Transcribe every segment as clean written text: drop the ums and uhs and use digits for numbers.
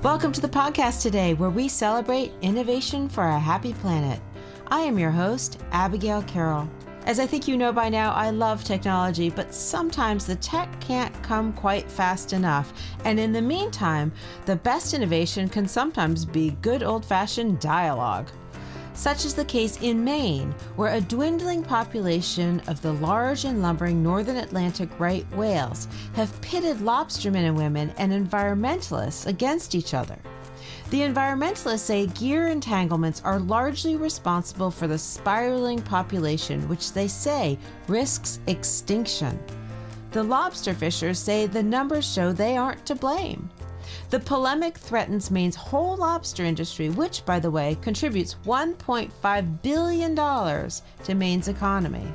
Welcome to the podcast today, where we celebrate innovation for a happy planet. I am your host, Abigail Carroll. As I think you know by now, I love technology, but sometimes the tech can't come quite fast enough. And in the meantime, the best innovation can sometimes be good old-fashioned dialogue. Such is the case in Maine, where a dwindling population of the large and lumbering northern Atlantic right whales have pitted lobstermen and women and environmentalists against each other. The environmentalists say gear entanglements are largely responsible for the spiraling population, which they say risks extinction. The lobster fishers say the numbers show they aren't to blame. The polemic threatens Maine's whole lobster industry, which, by the way, contributes $1.5 billion to Maine's economy.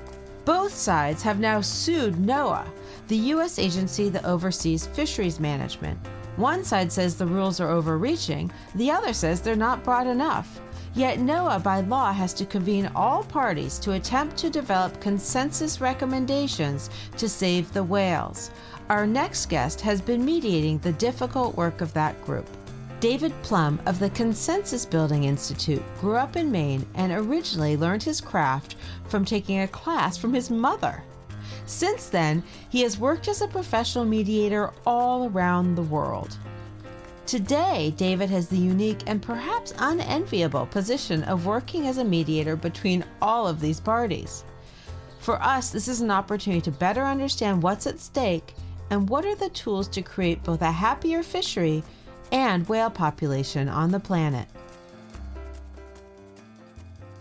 Both sides have now sued NOAA, the U.S. agency that oversees fisheries management. One side says the rules are overreaching, the other says they're not broad enough. Yet NOAA, by law, has to convene all parties to attempt to develop consensus recommendations to save the whales. Our next guest has been mediating the difficult work of that group. David Plum of the Consensus Building Institute grew up in Maine and originally learned his craft from taking a class from his mother. Since then, he has worked as a professional mediator all around the world. Today, David has the unique and perhaps unenviable position of working as a mediator between all of these parties. For us, this is an opportunity to better understand what's at stake and what are the tools to create both a happier fishery and whale population on the planet.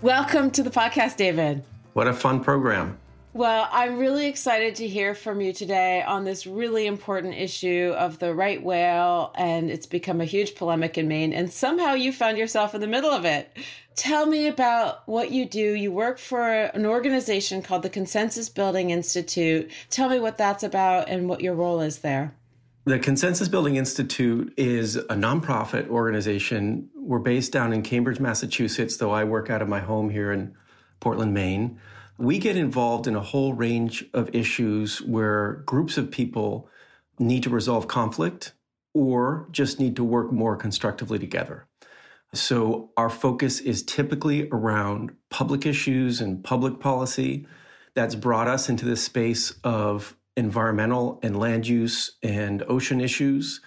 Welcome to the podcast, David. What a fun program. Well, I'm really excited to hear from you today on this really important issue of the right whale, and it's become a huge polemic in Maine, and somehow you found yourself in the middle of it. Tell me about what you do. You work for an organization called the Consensus Building Institute. Tell me what that's about and what your role is there. The Consensus Building Institute is a nonprofit organization. We're based down in Cambridge, Massachusetts, though I work out of my home here in Portland, Maine. We get involved in a whole range of issues where groups of people need to resolve conflict or just need to work more constructively together. So our focus is typically around public issues and public policy. That's brought us into this space of environmental and land use and ocean issues,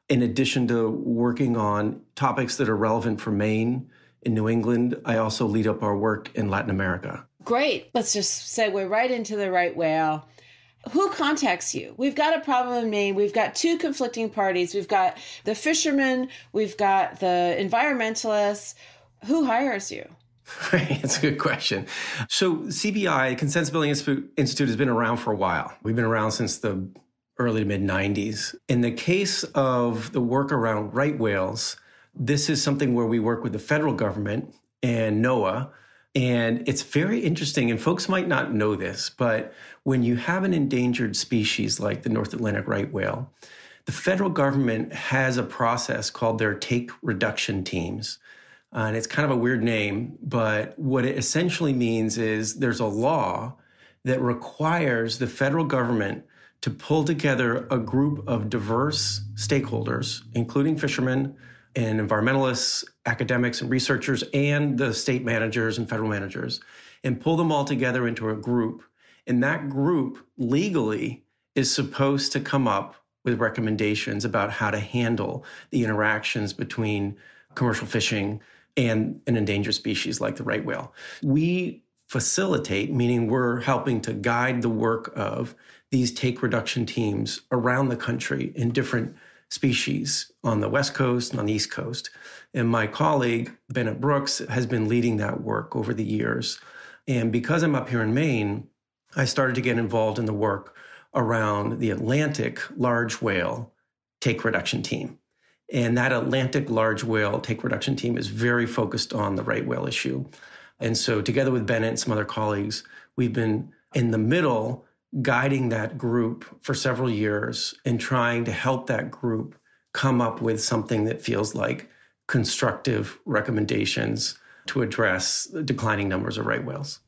in addition to working on topics that are relevant for Maine. In New England, I also lead up our work in Latin America. Great. Let's just segue right into the right whale. Who contacts you? We've got a problem in Maine. We've got two conflicting parties. We've got the fishermen. We've got the environmentalists. Who hires you? That's a good question. So CBI, Consensus Building Institute, has been around for a while. We've been around since the early to mid-90s. In the case of the work around right whales, this is something where we work with the federal government and NOAA. And it's very interesting, and folks might not know this, but when you have an endangered species like the North Atlantic right whale, the federal government has a process called their take reduction teams. And it's kind of a weird name, but what it essentially means is there's a law that requires the federal government to pull together a group of diverse stakeholders, including fishermen and environmentalists, academics and researchers, and the state managers and federal managers, and pull them all together into a group. And that group legally is supposed to come up with recommendations about how to handle the interactions between commercial fishing and an endangered species like the right whale. We facilitate, meaning we're helping to guide the work of these take reduction teams around the country in different species on the West Coast and on the East Coast. And my colleague, Bennett Brooks, has been leading that work over the years. And because I'm up here in Maine, I started to get involved in the work around the Atlantic large whale take reduction team. And that Atlantic large whale take reduction team is very focused on the right whale issue. And so together with Bennett and some other colleagues, we've been in the middle guiding that group for several years and trying to help that group come up with something that feels like constructive recommendations to address declining numbers of right whales.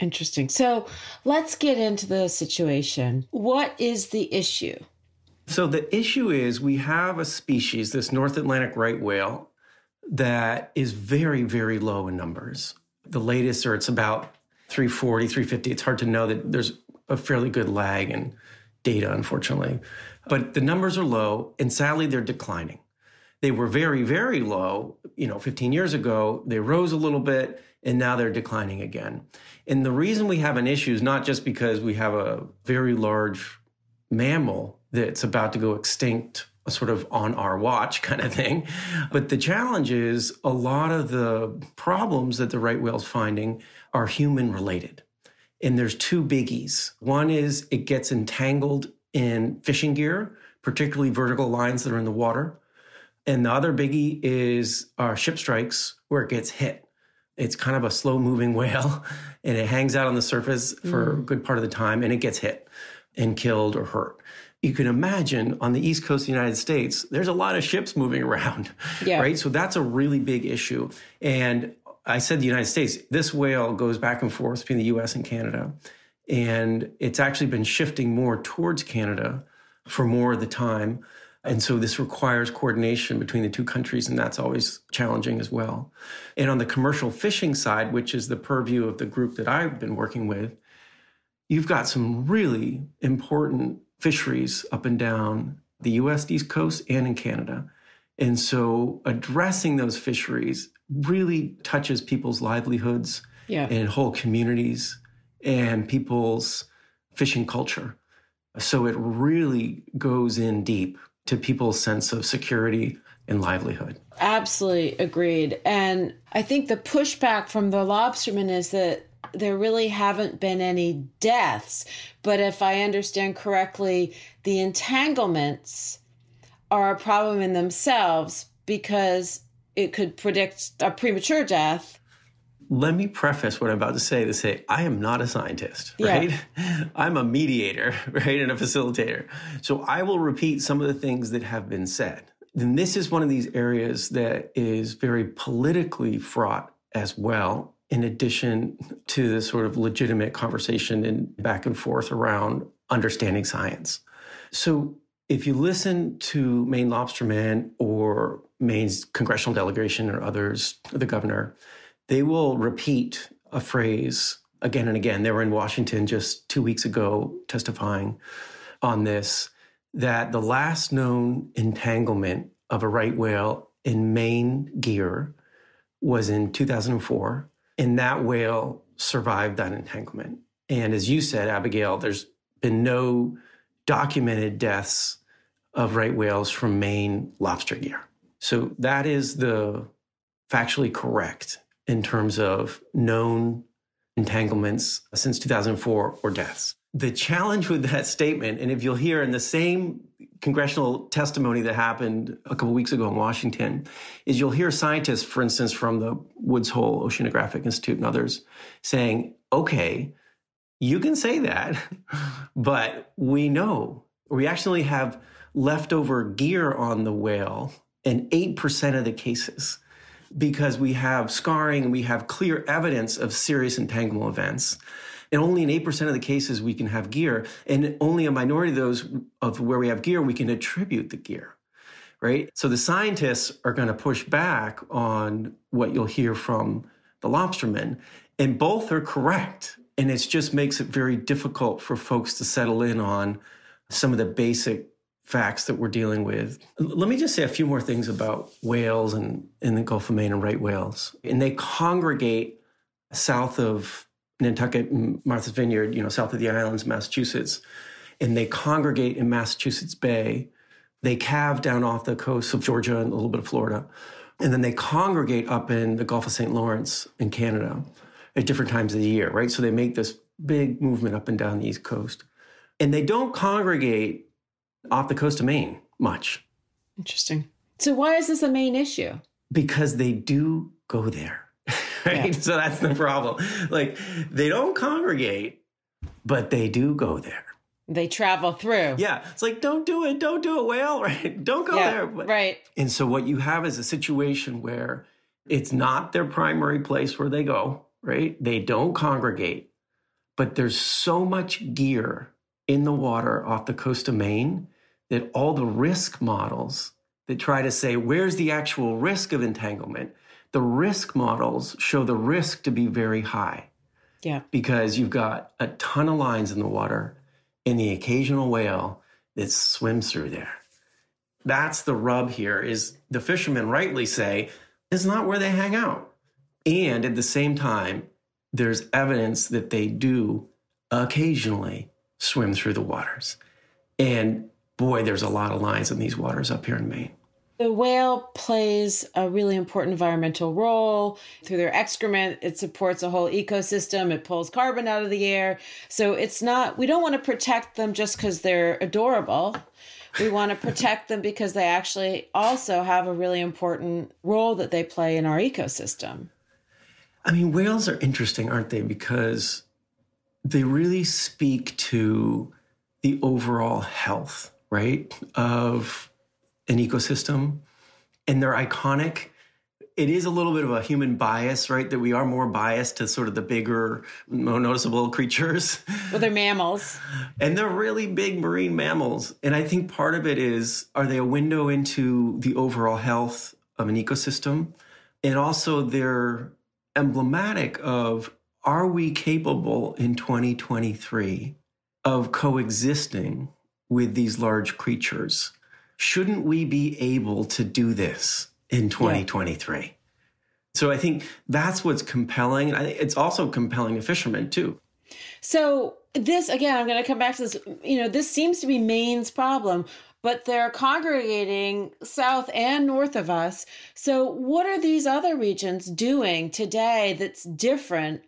Interesting. So let's get into the situation. What is the issue? So the issue is we have a species, this North Atlantic right whale, that is very, very low in numbers. The latest it's about 340, 350. It's hard to know that there's a fairly good lag in data, unfortunately. But the numbers are low, and sadly, they're declining. They were very, very low, 15 years ago. They rose a little bit, and now they're declining again. And the reason we have an issue is not just because we have a very large mammal that's about to go extinct, sort of on our watch kind of thing. But the challenge is a lot of the problems that the right whale's finding are human related. And there's two biggies. One is it gets entangled in fishing gear, particularly vertical lines that are in the water. And the other biggie is our ship strikes where it gets hit. It's kind of a slow moving whale and it hangs out on the surface for a good part of the time and it gets hit and killed or hurt. You can imagine on the East Coast of the United States, there's a lot of ships moving around, right? So that's a really big issue. And I said the United States, this whale goes back and forth between the US and Canada. And it's actually been shifting more towards Canada for more of the time. And so this requires coordination between the two countries, and that's always challenging as well. And on the commercial fishing side, which is the purview of the group that I've been working with, you've got some really important fisheries up and down the US East Coast and in Canada. And so addressing those fisheries really touches people's livelihoods and whole communities and people's fishing culture. So it really goes in deep to people's sense of security and livelihood. Absolutely agreed. And I think the pushback from the lobstermen is that there really haven't been any deaths. But if I understand correctly, the entanglements are a problem in themselves because it could predict a premature death. Let me preface what I'm about to say I am not a scientist, right? Yeah. I'm a mediator, right? And a facilitator. So I will repeat some of the things that have been said. And this is one of these areas that is very politically fraught as well, in addition to the sort of legitimate conversation and back and forth around understanding science. So if you listen to Maine lobstermen or Maine's congressional delegation or others, or the governor, they will repeat a phrase again and again. They were in Washington just 2 weeks ago testifying on this, that the last known entanglement of a right whale in Maine gear was in 2004, and that whale survived that entanglement. And as you said, Abigail, there's been no documented deaths of right whales from Maine lobster gear. So that is the factually correct in terms of known entanglements since 2004 or deaths. The challenge with that statement, and if you'll hear in the same congressional testimony that happened a couple weeks ago in Washington, is you'll hear scientists, for instance, from the Woods Hole Oceanographic Institute and others saying, okay, you can say that, but we know we actually have leftover gear on the whale in 8% of the cases, because we have scarring and we have clear evidence of serious entanglement events. And only in 8% of the cases we can have gear, and only a minority of those of where we have gear, we can attribute the gear, right? So the scientists are going to push back on what you'll hear from the lobstermen, and both are correct. And it just makes it very difficult for folks to settle in on some of the basic facts that we're dealing with. Let me just say a few more things about whales and in the Gulf of Maine and right whales. And they congregate south of Nantucket and Martha's Vineyard, south of the islands, Massachusetts. And they congregate in Massachusetts Bay. They calve down off the coast of Georgia and a little bit of Florida. And then they congregate up in the Gulf of St. Lawrence in Canada at different times of the year, right? So they make this big movement up and down the East Coast. And they don't congregate off the coast of Maine much. Interesting. So why is this a Maine issue? Because they do go there, right? Yeah. So that's the problem. Like, they don't congregate, but they do go there. They travel through. Yeah. It's like, don't do it, whale, right? Don't go there. But, right. And so what you have is a situation where it's not their primary place where they go, right? They don't congregate, but there's so much gear in the water off the coast of Maine that all the risk models that try to say, where's the actual risk of entanglement? The risk models show the risk to be very high. Yeah. Because you've got a ton of lines in the water and the occasional whale that swims through there. That's the rub here, is the fishermen rightly say, it's not where they hang out. And at the same time, there's evidence that they do occasionally swim through the waters. And boy, there's a lot of lines in these waters up here in Maine. The whale plays a really important environmental role. Through their excrement, it supports a whole ecosystem. It pulls carbon out of the air. So we don't want to protect them just because they're adorable. We want to protect them because they actually also have a really important role that they play in our ecosystem. I mean, whales are interesting, aren't they? Because they really speak to the overall health, right, of an ecosystem, and they're iconic. It is a little bit of a human bias, right? That we are more biased to sort of the bigger, more noticeable creatures. Well, they're mammals. And they're really big marine mammals. And I think part of it is, are they a window into the overall health of an ecosystem? And also they're emblematic of, are we capable in 2023 of coexisting with these large creatures? Shouldn't we be able to do this in 2023? Yeah. So I think that's what's compelling. And I think it's also compelling to fishermen too. So this, again, I'm going to come back to this, this seems to be Maine's problem, but they're congregating south and north of us. So what are these other regions doing today that's different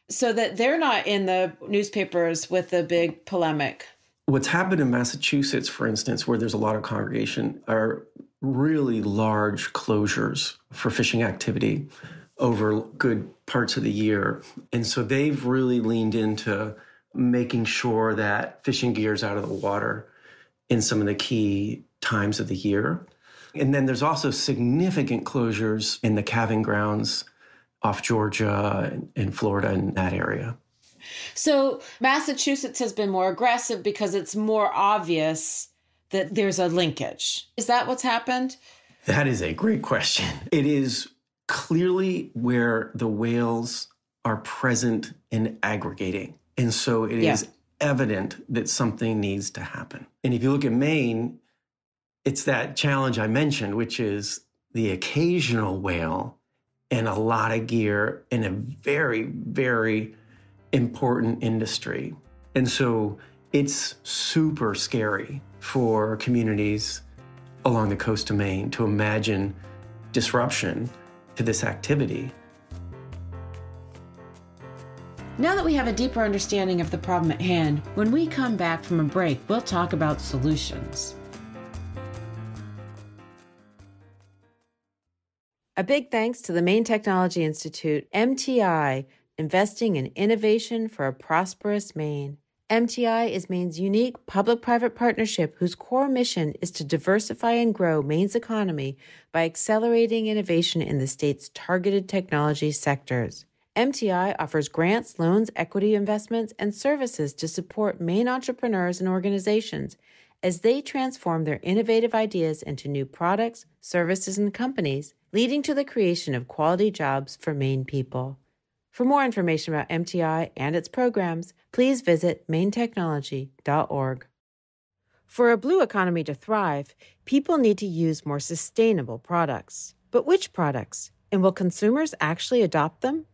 so that they're not in the newspapers with the big polemic? What's happened in Massachusetts, for instance, where there's a lot of congregation, are really large closures for fishing activity over good parts of the year. And so they've really leaned into making sure that fishing gear's out of the water in some of the key times of the year. And then there's also significant closures in the calving grounds off Georgia and Florida in that area. So Massachusetts has been more aggressive because it's more obvious that there's a linkage. Is that what's happened? That is a great question. It is clearly where the whales are present and aggregating. And so it is evident that something needs to happen. And if you look at Maine, it's that challenge I mentioned, which is the occasional whale and a lot of gear in a very, very important industry. And so it's super scary for communities along the coast of Maine to imagine disruption to this activity. Now that we have a deeper understanding of the problem at hand, when we come back from a break, we'll talk about solutions. A big thanks to the Maine Technology Institute, MTI, investing in innovation for a prosperous Maine. MTI is Maine's unique public-private partnership whose core mission is to diversify and grow Maine's economy by accelerating innovation in the state's targeted technology sectors. MTI offers grants, loans, equity investments, and services to support Maine entrepreneurs and organizations as they transform their innovative ideas into new products, services, and companies, leading to the creation of quality jobs for Maine people. For more information about MTI and its programs, please visit mainetechnology.org. For a blue economy to thrive, people need to use more sustainable products. But which products? And will consumers actually adopt them?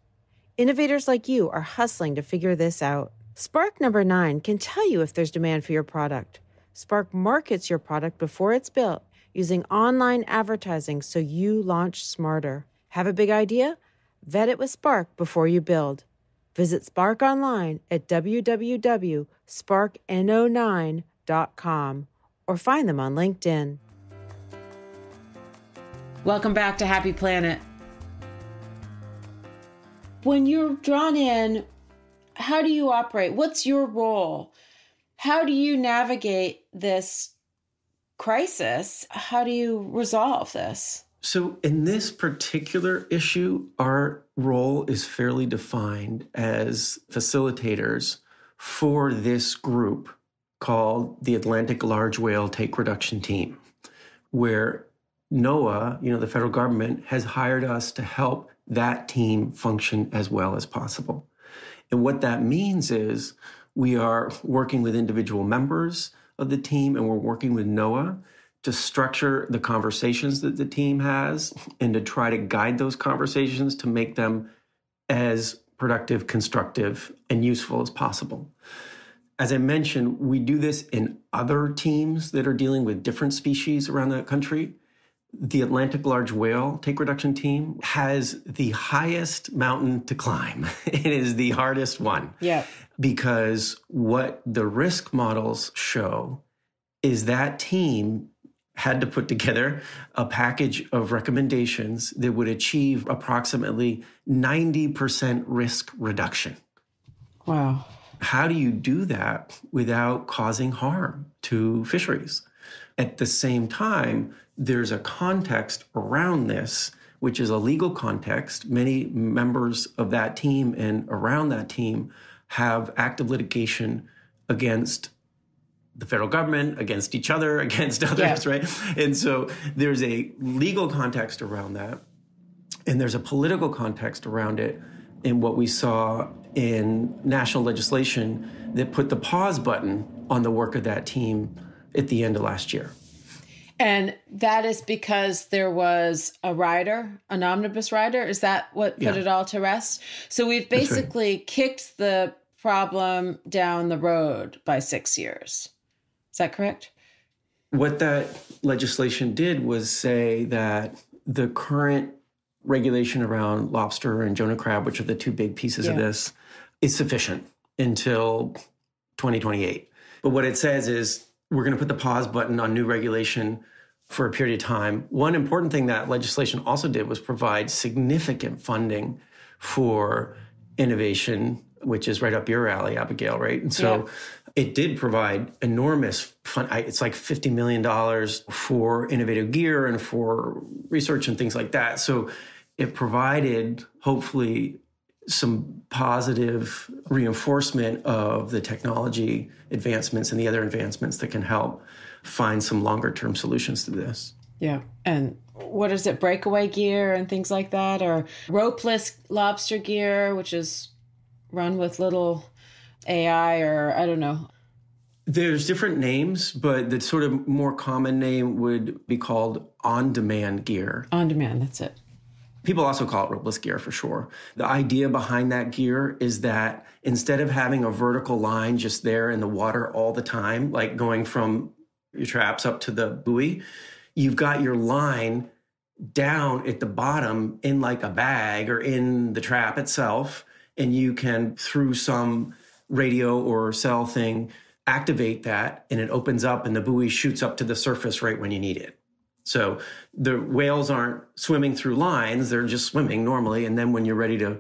Innovators like you are hustling to figure this out. Spark number 9 can tell you if there's demand for your product. Spark markets your product before it's built using online advertising so you launch smarter. Have a big idea? Vet it with Spark before you build. Visit Spark online at www.sparkno9.com or find them on LinkedIn. Welcome back to Happy Planet. When you're drawn in, how do you operate? What's your role? How do you navigate this crisis? How do you resolve this? So in this particular issue, our role is fairly defined as facilitators for this group called the Atlantic Large Whale Take Reduction Team, where NOAA, the federal government, has hired us to help that team function as well as possible. And what that means is we are working with individual members of the team, and we're working with NOAA to structure the conversations that the team has and to try to guide those conversations to make them as productive, constructive, and useful as possible. As I mentioned, we do this in other teams that are dealing with different species around the country. The Atlantic Large Whale Take Reduction Team has the highest mountain to climb. It is the hardest one. Yeah. Because what the risk models show is that team had to put together a package of recommendations that would achieve approximately 90% risk reduction. Wow. How do you do that without causing harm to fisheries? At the same time, there's a context around this, which is a legal context. Many members of that team and around that team have active litigation against the federal government, against each other, against others, right? And so there's a legal context around that, and there's a political context around it. And what we saw in national legislation that put the pause button on the work of that team at the end of last year. And that is because there was a rider, an omnibus rider. Is that what put it all to rest? So we've basically kicked the problem down the road by 6 years. Is that correct? What that legislation did was say that the current regulation around lobster and Jonah crab, which are the two big pieces of this, is sufficient until 2028. But what it says is we're going to put the pause button on new regulation for a period of time. One important thing that legislation also did was provide significant funding for innovation, which is right up your alley, Abigail, right? And so it did provide enormous fund. It's like $50 million for innovative gear and for research and things like that. So it provided, hopefully, some positive reinforcement of the technology advancements and the other advancements that can help find some longer-term solutions to this. Yeah. And what is it, breakaway gear and things like that? Or ropeless lobster gear, which is run with little AI, or I don't know. There's different names, but the sort of more common name would be called on-demand gear. On-demand, that's it. People also call it ropeless gear for sure. The idea behind that gear is that instead of having a vertical line just there in the water all the time, like going from your traps up to the buoy, you've got your line down at the bottom in like a bag or in the trap itself, and you can, through some radio or cell thing, activate that, and it opens up and the buoy shoots up to the surface right when you need it. So the whales aren't swimming through lines, they're just swimming normally. And then when you're ready to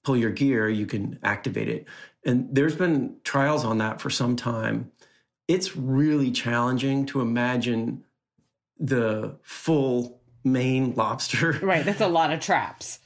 pull your gear, you can activate it. And there's been trials on that for some time. It's really challenging to imagine the full Maine lobster. Right, that's a lot of traps.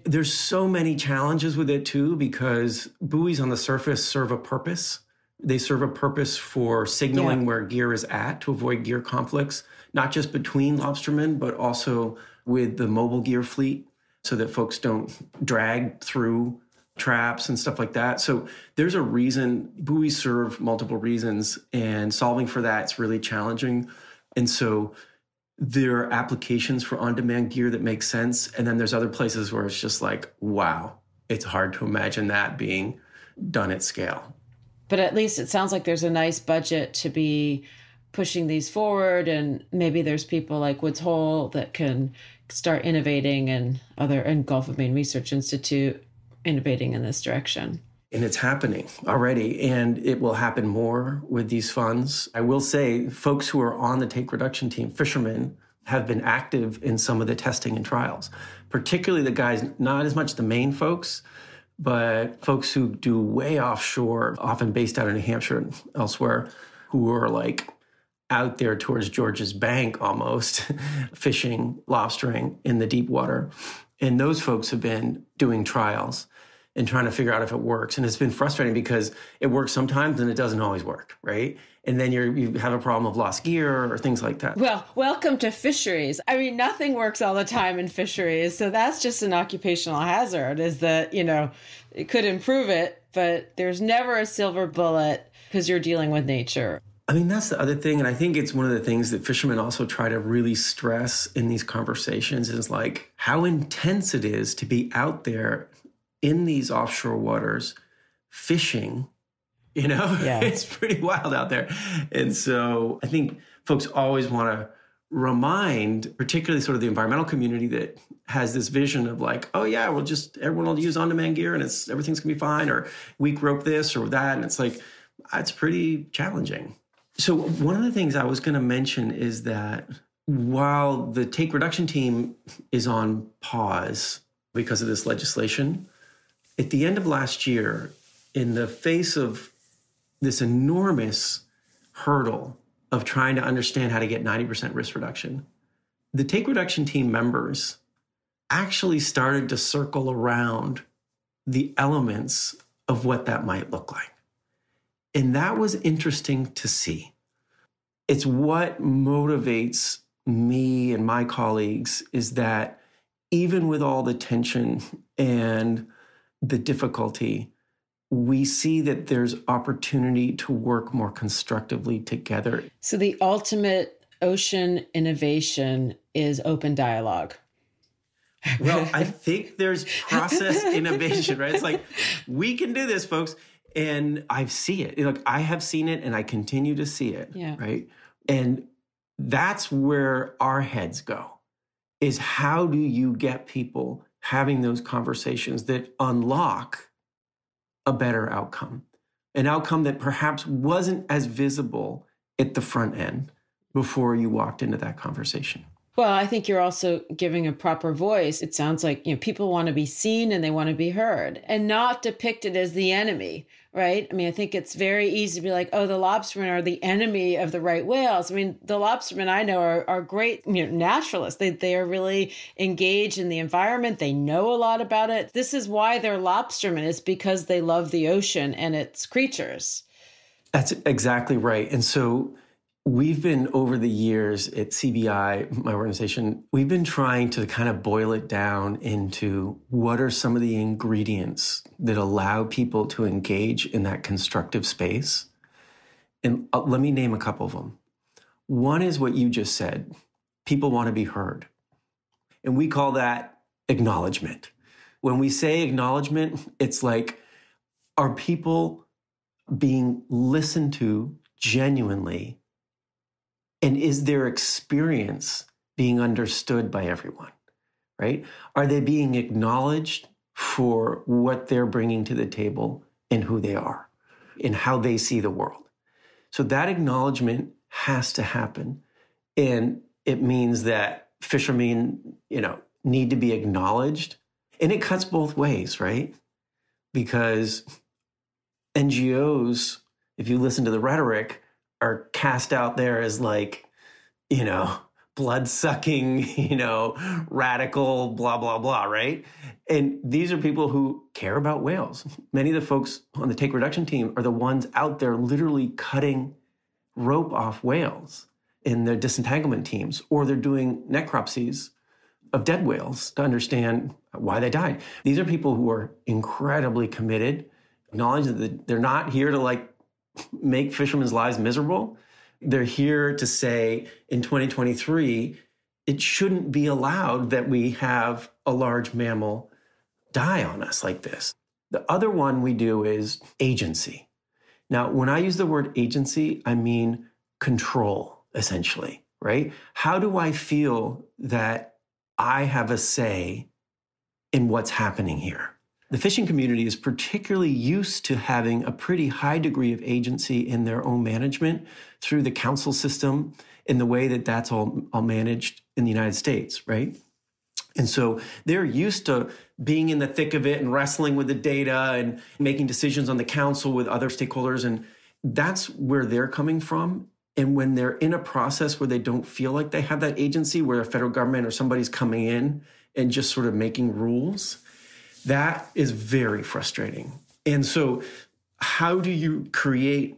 There's so many challenges with it too, because buoys on the surface serve a purpose. They serve a purpose for signaling where gear is at to avoid gear conflicts, not just between lobstermen, but also with the mobile gear fleet so that folks don't drag through traps and stuff like that. So there's a reason buoys serve multiple reasons, and solving for that's really challenging. And so there are applications for on-demand gear that make sense. And then there's other places where it's just like, wow, it's hard to imagine that being done at scale. But at least it sounds like there's a nice budget to be pushing these forward. And maybe there's people like Woods Hole that can start innovating, and Gulf of Maine Research Institute innovating in this direction. And it's happening already, and it will happen more with these funds. I will say folks who are on the take reduction team, fishermen, have been active in some of the testing and trials, particularly the guys, not as much the Maine folks, but folks who do way offshore, often based out of New Hampshire and elsewhere, who are like out there towards George's Bank almost, fishing, lobstering in the deep water. And those folks have been doing trials. and trying to figure out if it works. And it's been frustrating because it works sometimes and it doesn't always work, right? And then you have a problem of lost gear or things like that. Well, welcome to fisheries. I mean, nothing works all the time in fisheries. So that's just an occupational hazard, is that, it could improve it, but there's never a silver bullet because you're dealing with nature. I mean, that's the other thing. And I think it's one of the things that fishermen also try to really stress in these conversations is like how intense it is to be out there in these offshore waters fishing. Yeah. It's pretty wild out there. And so I think folks always want to remind, particularly sort of the environmental community that has this vision of like, oh yeah, everyone will use on-demand gear and everything's gonna be fine, or weak rope this or that. And it's like, it's pretty challenging. So one of the things I was going to mention is that while the take reduction team is on pause because of this legislation, at the end of last year, in the face of this enormous hurdle of trying to understand how to get 90% risk reduction, the take reduction team members actually started to circle around the elements of what that might look like. And that was interesting to see. It's what motivates me and my colleagues is that even with all the tension and the difficulty, we see that there's opportunity to work more constructively together. So the ultimate ocean innovation is open dialogue. Well, I think there's process innovation, right? It's like, we can do this, folks. And I see it. Look, I have seen it and I continue to see it, right? And that's where our heads go, is how do you get people having those conversations that unlock a better outcome, an outcome that perhaps wasn't as visible at the front end before you walked into that conversation. Well, I think you're also giving a proper voice. It sounds like, people want to be seen and they want to be heard and not depicted as the enemy, right? I mean, I think it's very easy to be like, oh, the lobstermen are the enemy of the right whales. I mean, the lobstermen I know are great naturalists. They are really engaged in the environment. They know a lot about it. This is why they're lobstermen, is because they love the ocean and its creatures. That's exactly right. And so we've been, over the years at CBI, my organization, we've been trying to kind of boil it down into what are some of the ingredients that allow people to engage in that constructive space. And let me name a couple of them. One is what you just said. People want to be heard. And we call that acknowledgement. When we say acknowledgement, it's like, are people being listened to genuinely? And is their experience being understood by everyone, right? Are they being acknowledged for what they're bringing to the table and who they are and how they see the world? So that acknowledgement has to happen. And it means that fishermen, need to be acknowledged. And it cuts both ways, right? Because NGOs, if you listen to the rhetoric, are cast out there as like, blood-sucking, radical, blah, blah, blah, right? And these are people who care about whales. Many of the folks on the take reduction team are the ones out there literally cutting rope off whales in their disentanglement teams, or they're doing necropsies of dead whales to understand why they died. These are people who are incredibly committed, acknowledge that they're not here to make fishermen's lives miserable. They're here to say in 2023, it shouldn't be allowed that we have a large mammal die on us like this. The other one we do is agency. Now, when I use the word agency, I mean control, essentially, right? How do I feel that I have a say in what's happening here? The fishing community is particularly used to having a pretty high degree of agency in their own management through the council system in the way that that's all managed in the United States, right? And so they're used to being in the thick of it and wrestling with the data and making decisions on the council with other stakeholders. And that's where they're coming from. And when they're in a process where they don't feel like they have that agency, where a federal government or somebody's coming in and just sort of making rules, That is very frustrating. And so how do you create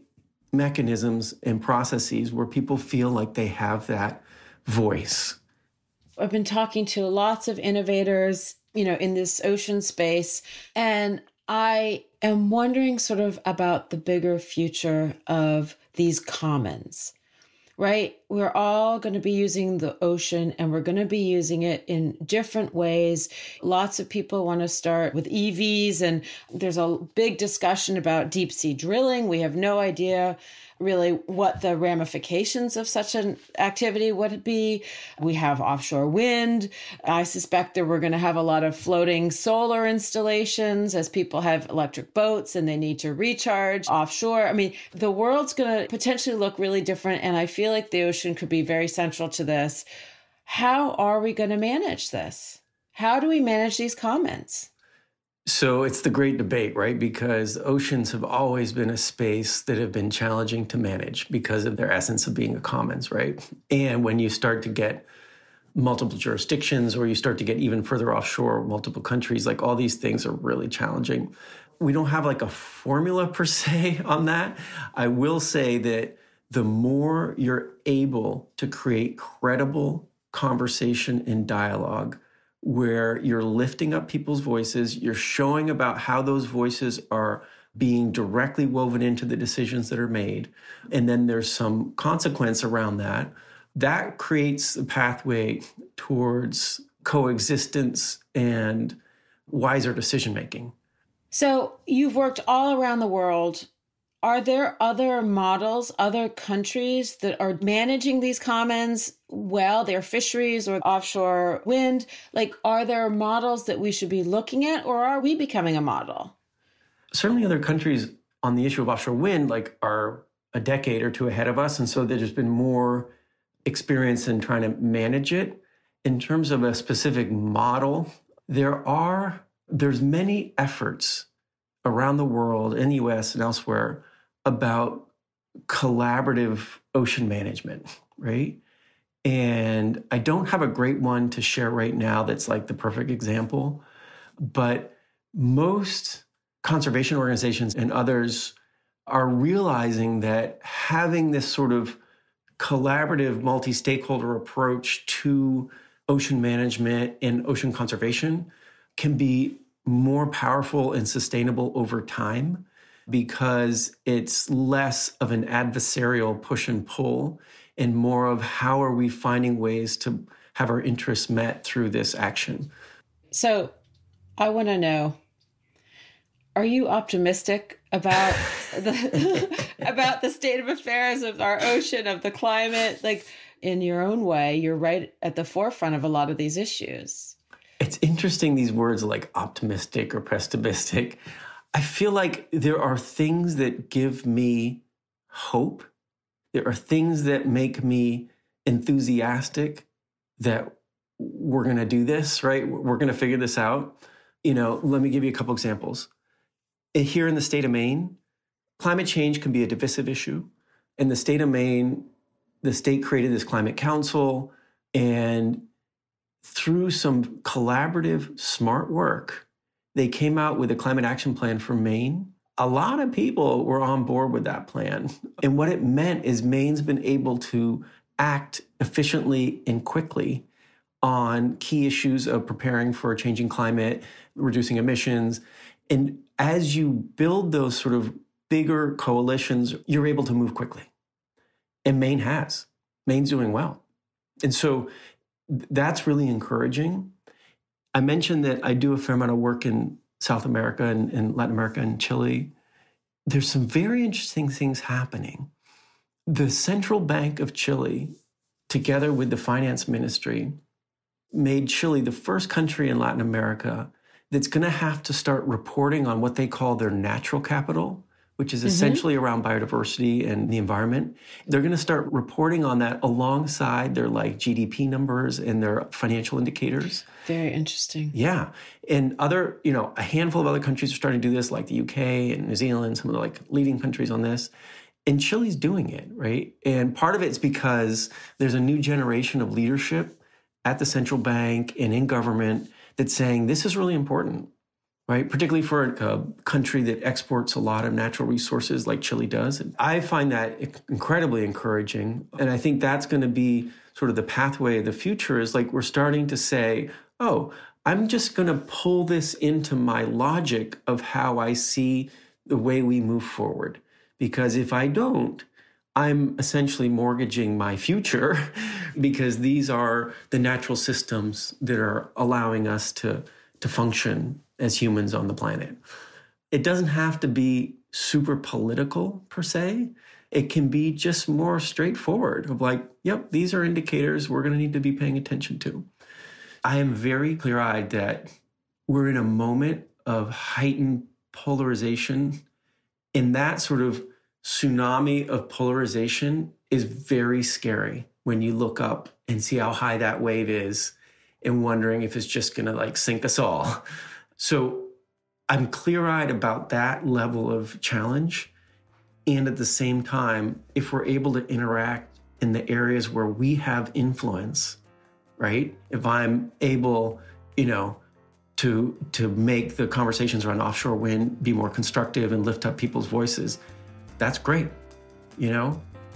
mechanisms and processes where people feel like they have that voice? I've been talking to lots of innovators, in this ocean space, and I am wondering sort of about the bigger future of these commons, right? We're all going to be using the ocean and we're going to be using it in different ways. Lots of people want to start with EVs, and there's a big discussion about deep sea drilling. We have no idea really what the ramifications of such an activity would be. We have offshore wind. I suspect that we're going to have a lot of floating solar installations as people have electric boats and they need to recharge offshore. I mean, the world's going to potentially look really different, and I feel like the ocean could be very central to this. How are we going to manage this? How do we manage these commons? So it's the great debate, right? Because oceans have always been a space that have been challenging to manage because of their essence of being a commons, right? And when you start to get multiple jurisdictions, or you start to get even further offshore, multiple countries, like all these things are really challenging. We don't have like a formula per se on that. I will say that the more you're able to create credible conversation and dialogue, where you're lifting up people's voices, you're showing about how those voices are being directly woven into the decisions that are made, and then there's some consequence around that, that creates a pathway towards coexistence and wiser decision-making. So you've worked all around the world. Are there other models, other countries that are managing these commons well, their fisheries or offshore wind? Like, are there models that we should be looking at, or are we becoming a model? Certainly other countries on the issue of offshore wind, like, are a decade or two ahead of us. And so there's been more experience in trying to manage it. In terms of a specific model, there's many efforts around the world, in the US and elsewhere, about collaborative ocean management, right? And I don't have a great one to share right now that's like the perfect example, but most conservation organizations and others are realizing that having this sort of collaborative multi-stakeholder approach to ocean management and ocean conservation can be more powerful and sustainable over time, because it's less of an adversarial push and pull and more of how are we finding ways to have our interests met through this action. So I want to know, are you optimistic about about the state of affairs of our ocean, of the climate? Like, in your own way, you're right at the forefront of a lot of these issues. It's interesting, these words like optimistic or pessimistic. I feel like there are things that give me hope. There are things that make me enthusiastic that we're going to do this, right? We're going to figure this out. Let me give you a couple examples. Here in the state of Maine, climate change can be a divisive issue. In the state of Maine, the state created this climate council, and through some collaborative, smart work, they came out with a climate action plan for Maine. A lot of people were on board with that plan. And what it meant is Maine's been able to act efficiently and quickly on key issues of preparing for a changing climate, reducing emissions. And as you build those sort of bigger coalitions, you're able to move quickly. And Maine has. Maine's doing well. And so that's really encouraging. I mentioned that I do a fair amount of work in South America and Latin America and Chile. There's some very interesting things happening. The Central Bank of Chile, together with the finance ministry, made Chile the first country in Latin America that's going to have to start reporting on what they call their natural capital, which is essentially around biodiversity and the environment. They're going to start reporting on that alongside their GDP numbers and their financial indicators. Very interesting. Yeah. And a handful of other countries are starting to do this, like the UK and New Zealand, some of the leading countries on this. And Chile's doing it, right? And part of it's because there's a new generation of leadership at the central bank and in government that's saying this is really important. right? Particularly for a country that exports a lot of natural resources like Chile does. I find that incredibly encouraging. And I think that's going to be sort of the pathway of the future, is like we're starting to say, oh, I'm just going to pull this into my logic of how I see the way we move forward. Because if I don't, I'm essentially mortgaging my future because these are the natural systems that are allowing us to function as humans on the planet. It doesn't have to be super political per se. It can be just more straightforward of like, yep, these are indicators we're going to need to be paying attention to. I am very clear-eyed that we're in a moment of heightened polarization, and that sort of tsunami of polarization is very scary when you look up and see how high that wave is and wondering if it's just going to like sink us all. So I'm clear-eyed about that level of challenge. And at the same time, if we're able to interact in the areas where we have influence, right? If I'm able, to make the conversations around offshore wind be more constructive and lift up people's voices, that's great.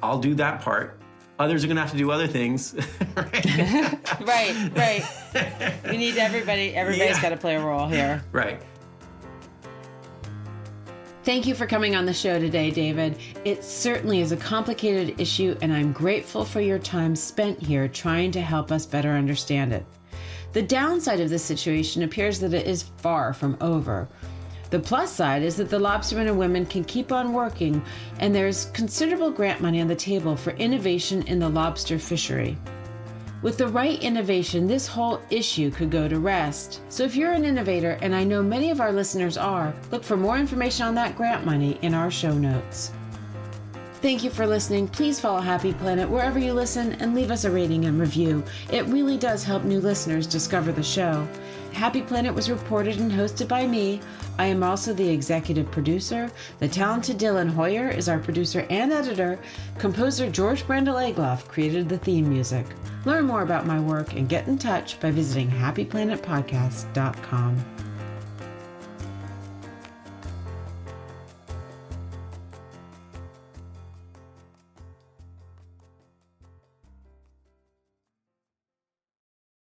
I'll do that part. Others are going to have to do other things. Right. We need everybody's got to play a role here. Right. Thank you for coming on the show today, David. It certainly is a complicated issue, and I'm grateful for your time spent here trying to help us better understand it. The downside of this situation appears that it is far from over. The plus side is that the lobstermen and women can keep on working, and there's considerable grant money on the table for innovation in the lobster fishery. With the right innovation, this whole issue could go to rest. So if you're an innovator, and I know many of our listeners are, look for more information on that grant money in our show notes. Thank you for listening. Please follow Happy Planet wherever you listen and leave us a rating and review. It really does help new listeners discover the show. Happy Planet was reported and hosted by me. I am also the executive producer. The talented Dylan Hoyer is our producer and editor. Composer George Brandel Egloff created the theme music. Learn more about my work and get in touch by visiting happyplanetpodcast.com.